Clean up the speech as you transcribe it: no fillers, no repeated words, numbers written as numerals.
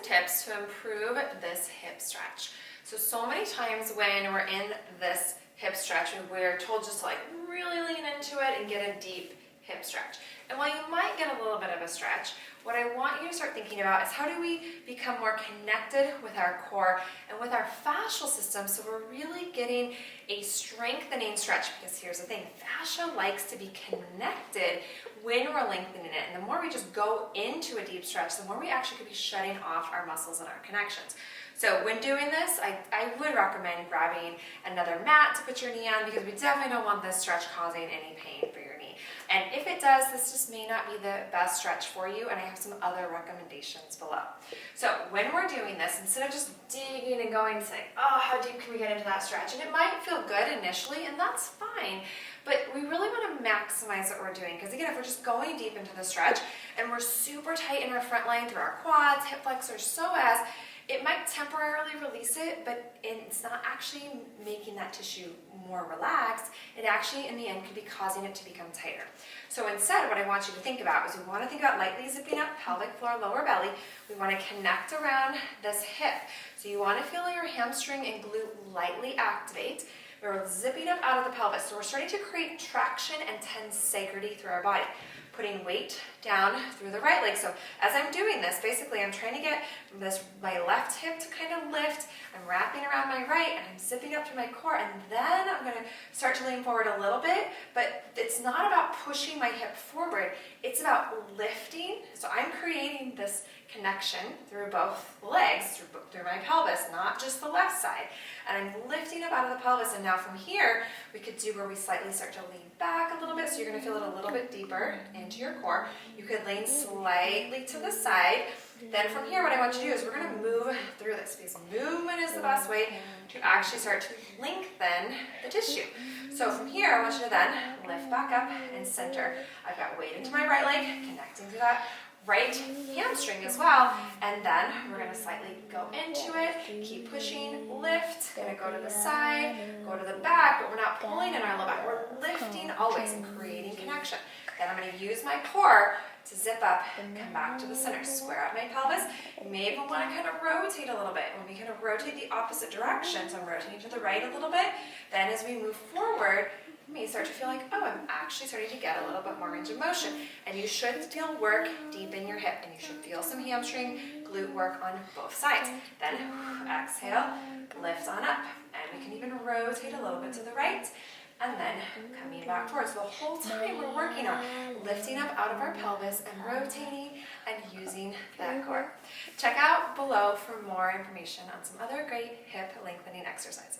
tips to improve this hip stretch. So many times when we're in this hip stretch, we're told just to like really lean into it and get a deep hip stretch. And while you might get a little bit of a stretch, what I want you to start thinking about is how do we become more connected with our core and with our fascial system, so we're really getting a strengthening stretch. Because here's the thing, fascia likes to be connected when we're lengthening it. And the more we just go into a deep stretch, the more we actually could be shutting off our muscles and our connections. So when doing this, I would recommend grabbing another mat to put your knee on, because we definitely don't want this stretch causing any pain for your knee. And if it does, this just may not be the best stretch for you, and I have some other recommendations below. So when we're doing this, instead of just digging and going and saying, oh, how deep can we get into that stretch? And it might feel good initially, and that's fine, but we really want to maximize what we're doing, because again, if we're just going deep into the stretch and we're super tight in our front line through our quads, hip flexors, psoas, it might temporarily release it, but it's not actually making that tissue more relaxed. It actually, in the end, could be causing it to become tighter. So instead, what I want you to think about is we want to think about lightly zipping up pelvic floor, lower belly. We want to connect around this hip. So you want to feel your hamstring and glute lightly activate. We're zipping up out of the pelvis. So we're starting to create traction and tensegrity through our body. Putting weight down through the right leg. So as I'm doing this, basically I'm trying to get my left hip to kind of lift. I'm wrapping around my right and I'm zipping up through my core, and then I'm going to start to lean forward a little bit, but it's not about pushing my hip forward, it's about lifting. So I'm creating this connection through both legs, through my pelvis, not just the left side. And I'm lifting up out of the pelvis, and now from here, we could do where we slightly start to lean back a little bit, so you're going to feel it a little bit deeper into your core. You could lean slightly to the side. Then from here, what I want you to do is we're going to move through this, because movement is the best way to actually start to lengthen the tissue. So from here, I want you to then lift back up and center. I've got weight into my right leg, connecting to that right hamstring as well, and then we're going to slightly go into it, keep pushing, lift, going to go to the side, go to the back, but we're not pulling in our low back, we're lifting always and creating connection. Then I'm going to use my core to zip up and come back to the center, square up my pelvis. You may even want to kind of rotate a little bit. When we kind of rotate the opposite direction, so I'm rotating to the right a little bit, then as we move forward, you may start to feel like, oh, I'm actually starting to get a little bit more range of motion. And you should feel work deep in your hip, and you should feel some hamstring, glute work on both sides. Then exhale, lift on up, and we can even rotate a little bit to the right, and then coming back forward. So the whole time we're working on lifting up out of our pelvis and rotating and using that core. Check out below for more information on some other great hip lengthening exercises.